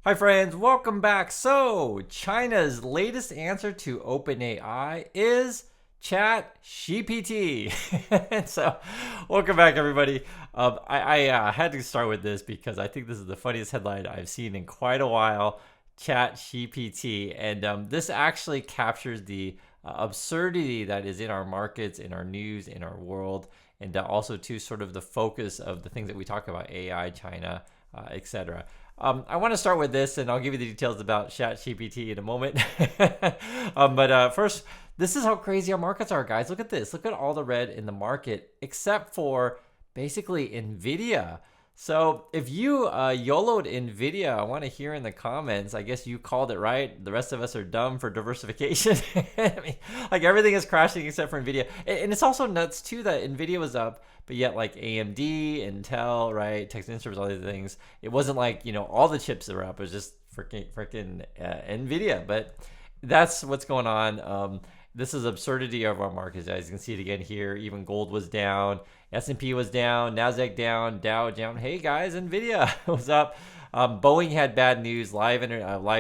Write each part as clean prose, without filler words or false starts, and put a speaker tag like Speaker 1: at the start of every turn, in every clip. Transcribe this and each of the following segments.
Speaker 1: Hi friends, welcome back. So, China's latest answer to OpenAI is Chat GPT. So, welcome back everybody. I had to start with this because I think this is the funniest headline I've seen in quite a while. Chat GPT, and this actually captures the absurdity that is in our markets, in our news, in our world, and also to sort of the focus of the things that we talk about: AI, China, etc. I want to start with this, and I'll give you the details about ChatGPT in a moment. But first, this is how crazy our markets are, guys. Look at this. Look at all the red in the market, except for basically Nvidia. So if you YOLO'd Nvidia, I want to hear in the comments. I guess you called it right. The rest of us are dumb for diversification. I mean, like everything is crashing except for Nvidia, and it's also nuts too that Nvidia was up, but yet like AMD, Intel, right, Texas Instruments, all these things. It wasn't like all the chips that were up. It was just freaking Nvidia. But that's what's going on. This is absurdity of our markets, guys. You can see it again here. Even gold was down, S&P was down, Nasdaq down, Dow down. Hey guys, Nvidia was up. Boeing had bad news. Live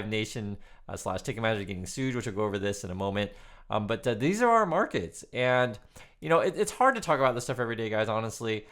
Speaker 1: Nation slash Ticketmaster getting sued, which we'll go over this in a moment. But these are our markets, and it's hard to talk about this stuff every day, guys. Honestly,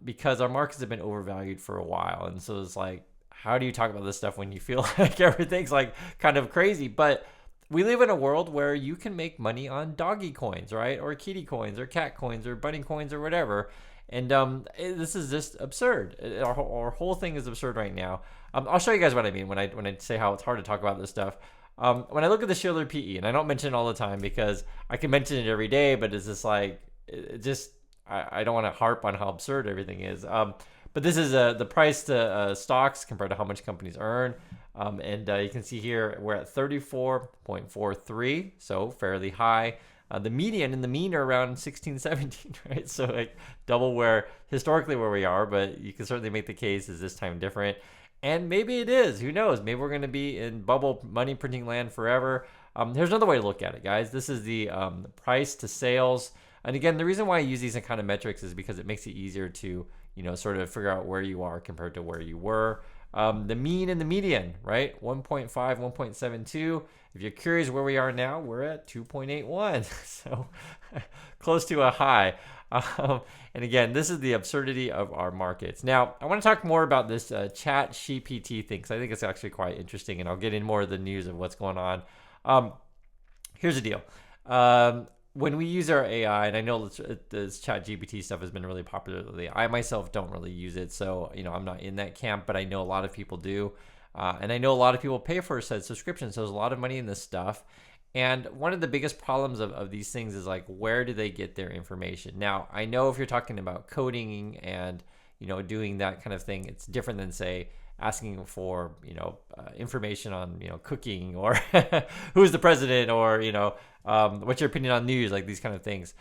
Speaker 1: because our markets have been overvalued for a while, and so it's like, how do you talk about this stuff when you feel like everything's like kind of crazy? But we live in a world where you can make money on doggy coins, right? Or kitty coins, or cat coins, or bunny coins, or whatever. And this is just absurd. Our whole thing is absurd right now. I'll show you guys what I mean when I say how it's hard to talk about this stuff. When I look at the Schiller PE, and I don't mention it all the time because I can mention it every day, but it's just like, I don't want to harp on how absurd everything is. But this is the price to stocks compared to how much companies earn. And you can see here we're at 34.43, so fairly high. The median and the mean are around 16, 17, right? So like double where historically where we are, but you can certainly make the case is this time different. And maybe it is. Who knows? Maybe we're going to be in bubble money printing land forever. Here's another way to look at it, guys. This is the price to sales. And again, the reason why I use these kind of metrics is because it makes it easier to sort of figure out where you are compared to where you were. The mean and the median, right? 1.5, 1.72. If you're curious where we are now, we're at 2.81. So close to a high. And again, this is the absurdity of our markets. Now, I want to talk more about this Chat GPT thing because I think it's actually quite interesting, and I'll get in more of the news of what's going on. Here's the deal. When we use our AI, and I know this Chat GPT stuff has been really popular lately, I myself don't really use it, so I'm not in that camp, but I know a lot of people do, and I know a lot of people pay for a set subscription, so there's a lot of money in this stuff. And one of the biggest problems of these things is like, where do they get their information? Now, I know if you're talking about coding and doing that kind of thing, it's different than say asking for information on cooking or who's the president or what's your opinion on news, like these kind of things.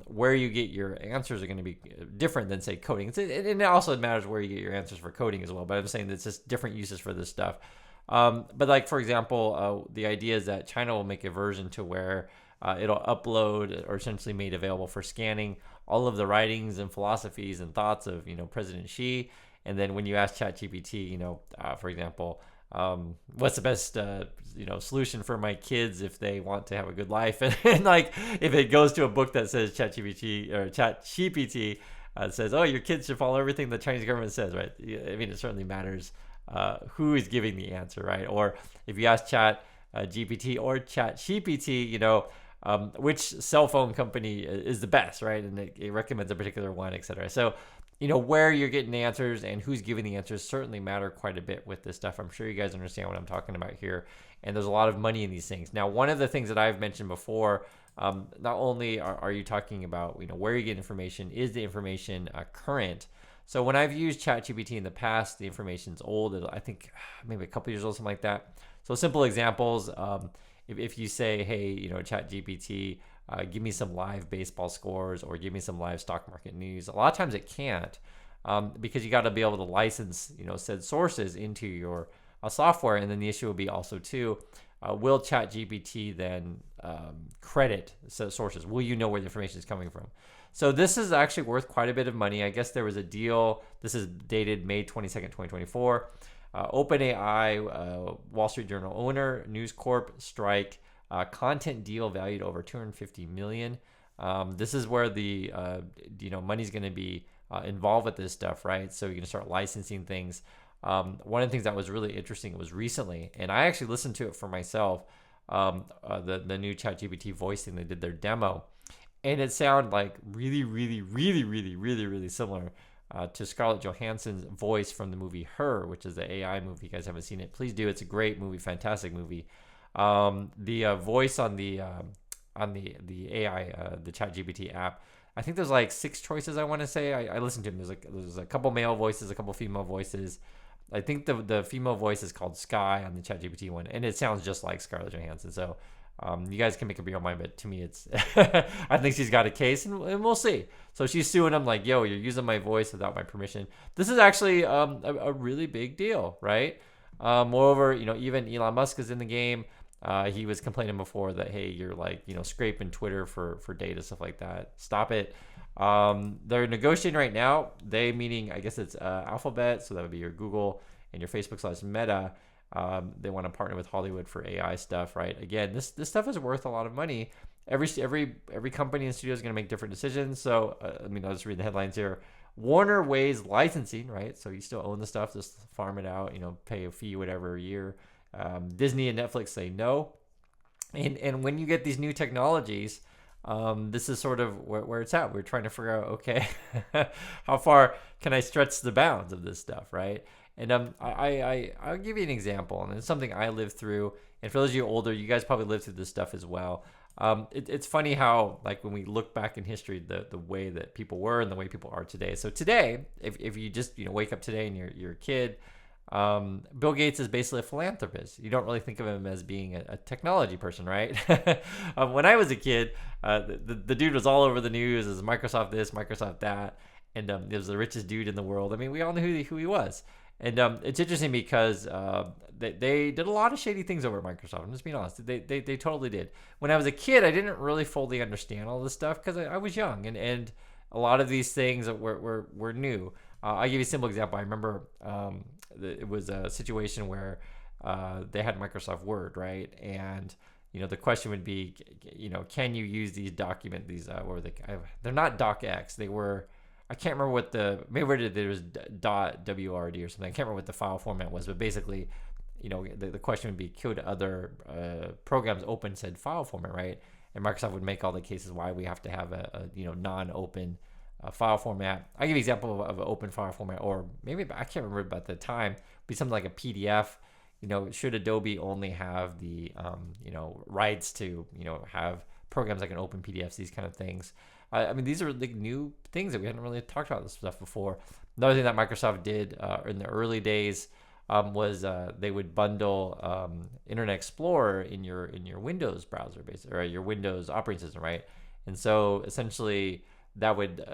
Speaker 1: Where you get your answers are going to be different than say coding. And it also matters where you get your answers for coding as well. But I'm saying that it's just different uses for this stuff. But like for example, the idea is that China will make a version to where it'll upload or essentially made available for scanning all of the writings and philosophies and thoughts of President Xi. And then when you ask ChatGPT, for example, what's the best solution for my kids if they want to have a good life, and like if it goes to a book that says ChatGPT says, oh, your kids should follow everything the Chinese government says, right? I mean, it certainly matters who is giving the answer, right? Or if you ask GPT or ChatGPT, which cell phone company is the best, right? And it recommends a particular one, etc. So where you're getting the answers and who's giving the answers certainly matter quite a bit with this stuff. I'm sure you guys understand what I'm talking about here. And there's a lot of money in these things. Now, one of the things that I've mentioned before, not only are you talking about where you get information, is the information current? So when I've used ChatGPT in the past, the information's old. I think maybe a couple years old, something like that. So simple examples, if you say, hey, ChatGPT, give me some live baseball scores or give me some live stock market news. A lot of times it can't because you got to be able to license, said sources into your software. And then the issue will be also too, will ChatGPT then credit said sources? Will you know where the information is coming from? So this is actually worth quite a bit of money. I guess there was a deal. This is dated May 22nd, 2024. OpenAI, Wall Street Journal owner, News Corp strike, content deal valued over 250 million. This is where the money's going to be involved with this stuff, right? So you're going to start licensing things. One of the things that was really interesting was recently, and I actually listened to it for myself, the new ChatGPT voice thing. They did their demo, and it sounded like really, really, really, really, really, really similar to Scarlett Johansson's voice from the movie Her, which is the AI movie. If you guys haven't seen it, please do. It's a great movie, fantastic movie. The voice on the AI, the ChatGPT app, I think there's like 6 choices. I want to say I listened to them. There's a couple male voices, a couple female voices. I think the female voice is called Sky on the ChatGPT one, and it sounds just like Scarlett Johansson. So you guys can make up your own mind, but to me, it's I think she's got a case, and we'll see. So she's suing him like, yo, you're using my voice without my permission. This is actually a really big deal, right? Moreover, even Elon Musk is in the game. He was complaining before that, hey, you're like, scraping Twitter for data, stuff like that. Stop it. They're negotiating right now. They meaning, I guess it's Alphabet, so that would be your Google and your Facebook/Meta. They want to partner with Hollywood for AI stuff, right? Again, this stuff is worth a lot of money. Every company and studio is going to make different decisions. So, I'll just read the headlines here. Warner weighs licensing, right? So you still own the stuff, just farm it out, pay a fee, whatever, a year. Disney and Netflix say no. And when you get these new technologies, this is sort of where it's at. We're trying to figure out, okay, how far can I stretch the bounds of this stuff, right? And I'll give you an example, and it's something I lived through. And for those of you older, you guys probably lived through this stuff as well. It's funny how, like, when we look back in history, the way that people were and the way people are today. So today, if you just wake up today and you're a kid, Bill Gates is basically a philanthropist. You don't really think of him as being a technology person, right? When I was a kid, the dude was all over the news as Microsoft this, Microsoft that, and he was the richest dude in the world. I mean, we all knew who he was. And it's interesting because they did a lot of shady things over at Microsoft. I'm just being honest. They totally did. When I was a kid, I didn't really fully understand all this stuff because I was young, and a lot of these things were new. I'll give you a simple example. I remember it was a situation where they had Microsoft Word, right? And the question would be, can you use these what were they? They're not docx. They were, I can't remember what maybe there was .wrd or something. I can't remember what the file format was, but basically, the question would be, could other programs open said file format, right? And Microsoft would make all the cases why we have to have a non-open file format. I'll give you an example of an open file format, or maybe, I can't remember about the time, be something like a PDF. Should Adobe only have the rights to have programs that can open PDFs, these kind of things. These are like new things that we hadn't really talked about this stuff before. Another thing that Microsoft did in the early days was they would bundle Internet Explorer in your Windows browser, basically, or your Windows operating system, right? And so essentially that would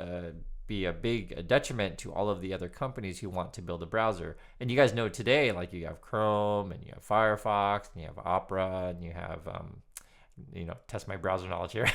Speaker 1: be a detriment to all of the other companies who want to build a browser. And you guys know today, like, you have Chrome and you have Firefox and you have Opera and you have test my browser knowledge here,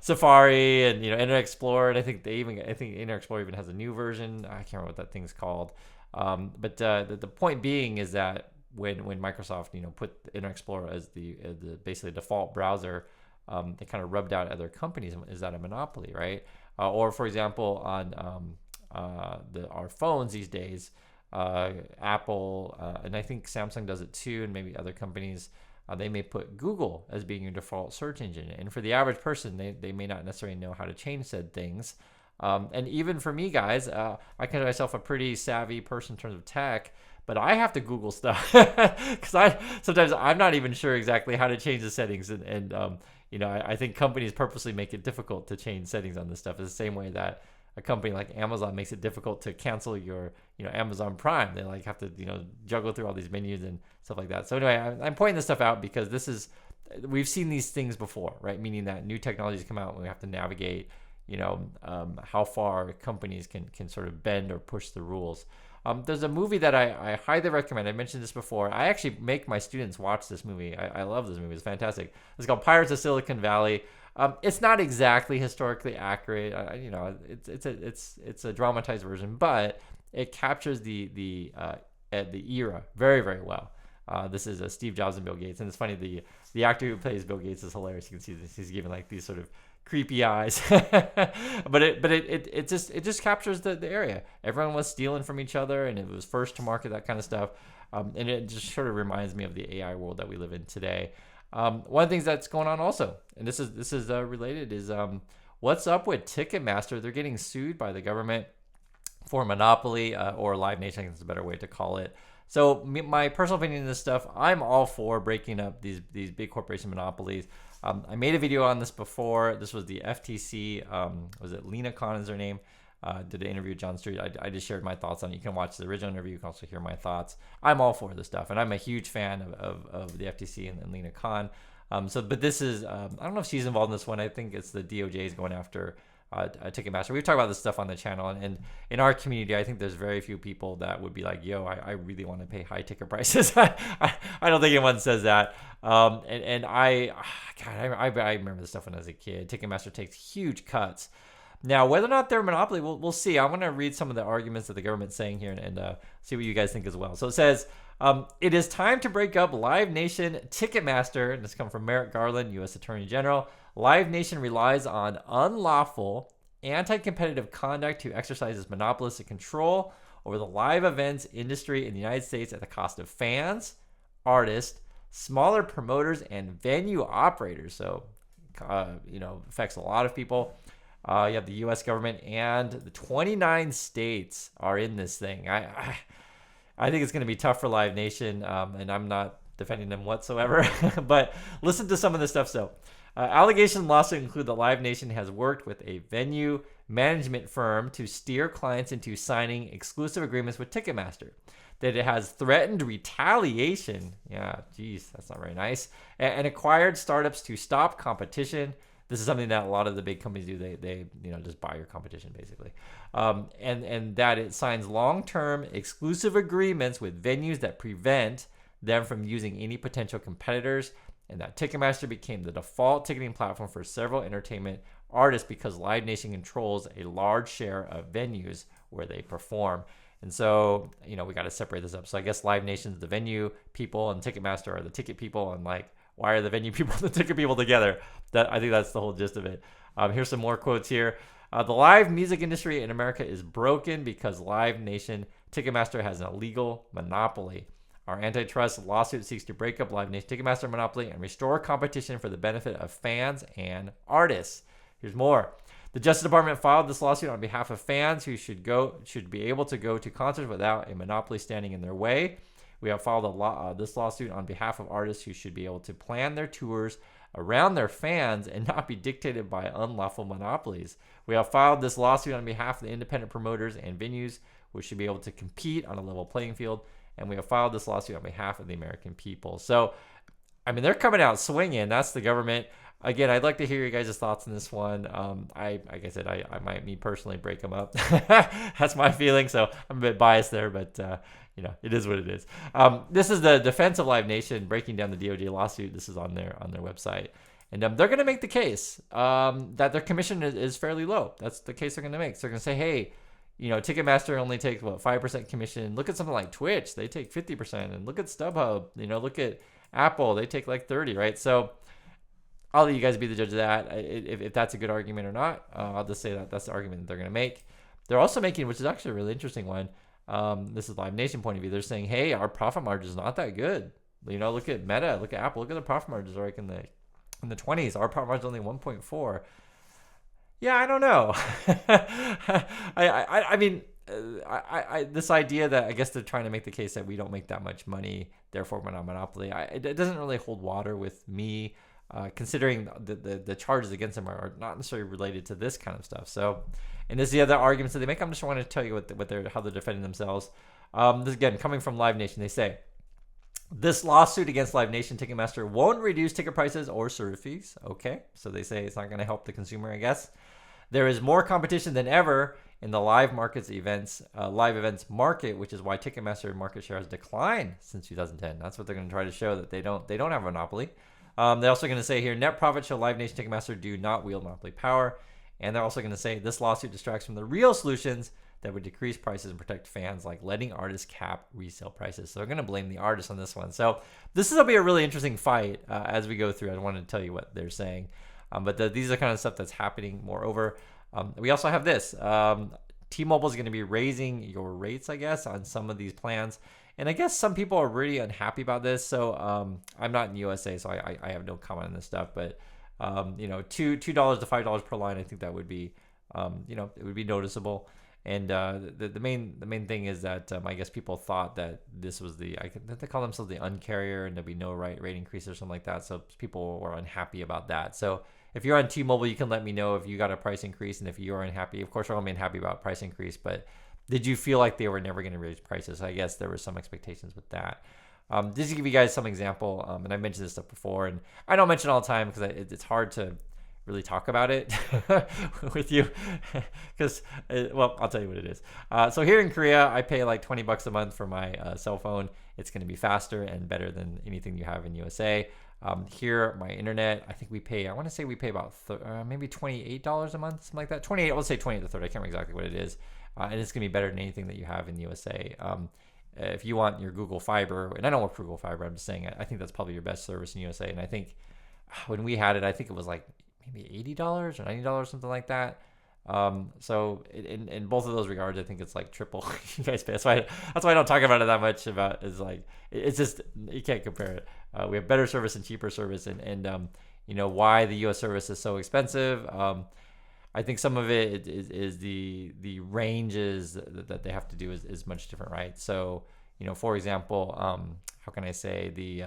Speaker 1: Safari and Internet Explorer, and I think Internet Explorer even has a new version. I can't remember what that thing's called. But the point being is that when Microsoft put Internet Explorer as the basically default browser, they kind of rubbed out other companies. Is that a monopoly, right? Or for example, on our phones these days, Apple and I think Samsung does it too, and maybe other companies. They may put Google as being your default search engine. And for the average person, they may not necessarily know how to change said things. And even for me, guys, I consider myself a pretty savvy person in terms of tech, but I have to Google stuff because sometimes I'm not even sure exactly how to change the settings. And I think companies purposely make it difficult to change settings on this stuff. It's the same way that a company like Amazon makes it difficult to cancel your, Amazon Prime. They have to, juggle through all these menus and stuff like that. So anyway, I'm pointing this stuff out because we've seen these things before, right? Meaning that new technologies come out and we have to navigate, how far companies can sort of bend or push the rules. There's a movie that I highly recommend. I mentioned this before. I actually make my students watch this movie. I love this movie. It's fantastic. It's called Pirates of Silicon Valley. It's not exactly historically accurate. It's a dramatized version, but it captures the at the era very, very well. This is Steve Jobs and Bill Gates, and it's funny, the actor who plays Bill Gates is hilarious. You can see this; he's giving like these sort of creepy eyes, but it just captures the area. Everyone was stealing from each other, and it was first to market, that kind of stuff, and it just sort of reminds me of the AI world that we live in today. One of the things that's going on also, and this is related, is what's up with Ticketmaster? They're getting sued by the government for monopoly, or Live Nation, I think is a better way to call it. So my personal opinion on this stuff, I'm all for breaking up these big corporation monopolies. I made a video on this before. This was the FTC. Was it Lena Khan is her name? Did an interview with John Street. I just shared my thoughts on it. You can watch the original interview. You can also hear my thoughts. I'm all for this stuff, and I'm a huge fan of the FTC and Lena Khan. But this is, I don't know if she's involved in this one. I think it's the DOJ is going after Ticketmaster. We've talked about this stuff on the channel, and in our community, I think there's very few people that would be like, yo, I really want to pay high ticket prices. I don't think anyone says that. I remember this stuff when I was a kid. Ticketmaster takes huge cuts. Now, whether or not they're a monopoly, we'll see. I'm going to read some of the arguments that the government's saying here and see what you guys think as well. So it says, it is time to break up Live Nation Ticketmaster, and this comes from Merrick Garland, U.S. Attorney General. Live Nation relies on unlawful, anti-competitive conduct to exercise its monopolistic control over the live events industry in the United States at the cost of fans, artists, smaller promoters, and venue operators. So, affects a lot of people. You have the U.S. government, and the 29 states are in this thing. I think it's going to be tough for Live Nation, and I'm not defending them whatsoever. But listen to some of this stuff. So, allegations lawsuit include that Live Nation has worked with a venue management firm to steer clients into signing exclusive agreements with Ticketmaster. That it has threatened retaliation. Yeah, geez, that's not very nice. And acquired startups to stop competition. This is something that a lot of the big companies do. They just buy your competition basically, and that it signs long-term exclusive agreements with venues that prevent them from using any potential competitors, and that Ticketmaster became the default ticketing platform for several entertainment artists because Live Nation controls a large share of venues where they perform. And so, we got to separate this up. So I guess Live Nation's the venue people, and Ticketmaster are the ticket people, and why are the venue people and the ticket people together? I think that's the whole gist of it. Here's some more quotes here. The live music industry in America is broken because Live Nation Ticketmaster has an illegal monopoly. Our antitrust lawsuit seeks to break up Live Nation Ticketmaster monopoly and restore competition for the benefit of fans and artists. Here's more. The Justice Department filed this lawsuit on behalf of fans who should be able to go to concerts without a monopoly standing in their way. We have filed this lawsuit on behalf of artists who should be able to plan their tours around their fans and not be dictated by unlawful monopolies. We have filed this lawsuit on behalf of the independent promoters and venues, which should be able to compete on a level playing field. And we have filed this lawsuit on behalf of the American people. So, they're coming out swinging. That's the government. Again, I'd like to hear your guys' thoughts on this one. Like I said, I might, me personally, break them up. That's my feeling. So I'm a bit biased there, but it is what it is. This is the defense of Live Nation breaking down the DOJ lawsuit. This is on their website, and they're going to make the case that their commission is fairly low. That's the case they're going to make. So they're going to say, hey, Ticketmaster only takes 5% commission. Look at something like Twitch; they take 50%, and look at StubHub. Look at Apple; they take 30%, right? So I'll let you guys be the judge of that. If that's a good argument or not, I'll just say that that's the argument that they're going to make. They're also making, which is actually a really interesting one. This is Live Nation point of view. They're saying, hey, our profit margin is not that good. Look at Meta, look at Apple, look at the profit margins are in the 20s. Our profit margin is only 1.4. Yeah, I don't know. This idea that I guess they're trying to make the case that we don't make that much money, therefore we're not a monopoly. It doesn't really hold water with me, considering the charges against them are not necessarily related to this kind of stuff. So, and this is the other arguments that they make. I'm just wanting to tell you how they're defending themselves. This again coming from Live Nation. They say this lawsuit against Live Nation Ticketmaster won't reduce ticket prices or service fees. Okay, so they say it's not going to help the consumer, I guess. There is more competition than ever in the live events market, which is why Ticketmaster market share has declined since 2010. That's what they're going to try to show, that they don't have a monopoly. They're also going to say here, net profits show Live Nation Ticketmaster do not wield monopoly power. And they're also going to say this lawsuit distracts from the real solutions that would decrease prices and protect fans, like letting artists cap resale prices. So they're going to blame the artists on this one. So this is going to be a really interesting fight as we go through. I want to tell you what they're saying. But these are the kind of stuff that's happening. Moreover, we also have this. T-Mobile is going to be raising your rates, I guess, on some of these plans. And I guess some people are really unhappy about this. So I'm not in USA, so I have no comment on this stuff. But $2 to $5 per line, I think that would be, it would be noticeable. And the main thing is that I guess people thought that this was they call themselves the uncarrier, and there'd be no rate increase or something like that. So people were unhappy about that. So if you're on T-Mobile, you can let me know if you got a price increase, and if you are unhappy. Of course, we're all unhappy about price increase, but did you feel like they were never going to raise prices? I guess there were some expectations with that. Just to give you guys some example, and I mentioned this stuff before, and I don't mention it all the time because it's hard to really talk about it with you because, I'll tell you what it is. So here in Korea, I pay like $20 a month for my cell phone. It's going to be faster and better than anything you have in USA. Here, my internet, I think I want to say we pay about maybe $28 a month, something like that. 28, let's say 28 to 30. I can't remember exactly what it is. And it's going to be better than anything that you have in USA. If you want your Google Fiber, and I don't work for Google Fiber, I'm just saying I think that's probably your best service in USA. And I think when we had it, I think it was like maybe $80 or $90, something like that. So in both of those regards, I think it's like triple you guys pay. That's why I don't talk about it that much. It's like it's just you can't compare it. We have better service and cheaper service, and why the U.S. service is so expensive. I think some of it is the ranges that they have to do is much different, right? So for example, how can I say the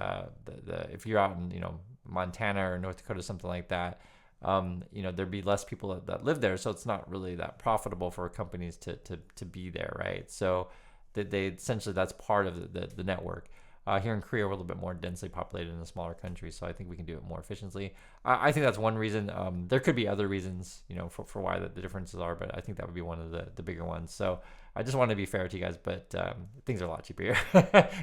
Speaker 1: if you're out in Montana or North Dakota, something like that. There'd be less people that live there, so it's not really that profitable for companies to be there, right? So they essentially, that's part of the network. Here in Korea, we're a little bit more densely populated in a smaller country, so I think we can do it more efficiently. I think that's one reason. There could be other reasons, for why the differences are, but I think that would be one of the bigger ones. So I just want to be fair to you guys, but things are a lot cheaper here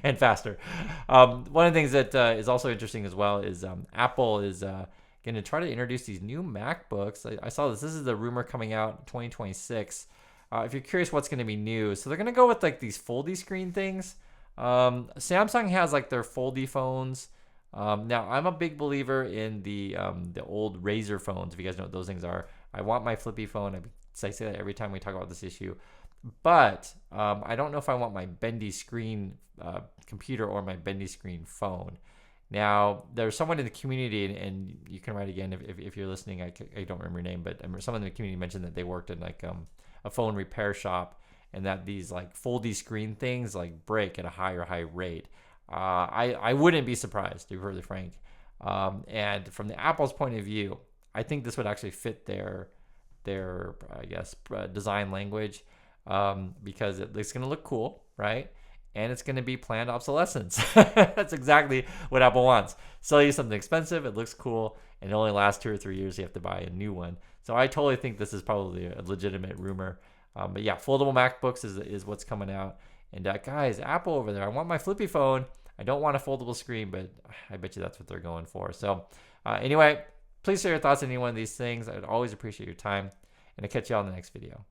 Speaker 1: and faster. One of the things that is also interesting as well is Apple is going to try to introduce these new MacBooks. I saw this. This is the rumor coming out 2026. If you're curious what's going to be new, so they're going to go with like these foldy screen things. Samsung has like their foldy phones. Now I'm a big believer in the old Razr phones. If you guys know what those things are, I want my flippy phone. I say that every time we talk about this issue, but I don't know if I want my bendy screen computer or my bendy screen phone. Now, there's someone in the community, and you can write again if you're listening. I don't remember your name, but someone in the community mentioned that they worked in like a phone repair shop, and that these like foldy screen things like break at a high rate. I wouldn't be surprised, to be really frank. And from the Apple's point of view, I think this would actually fit their I guess design language, because it's going to look cool, right? And it's going to be planned obsolescence. That's exactly what Apple wants. Sell you something expensive, it looks cool, and it only lasts 2 or 3 years. You have to buy a new one. So I totally think this is probably a legitimate rumor. But yeah, foldable MacBooks is what's coming out. And guys, Apple over there, I want my flippy phone. I don't want a foldable screen, but I bet you that's what they're going for. So anyway, please share your thoughts on any one of these things. I'd always appreciate your time. And I'll catch you all in the next video.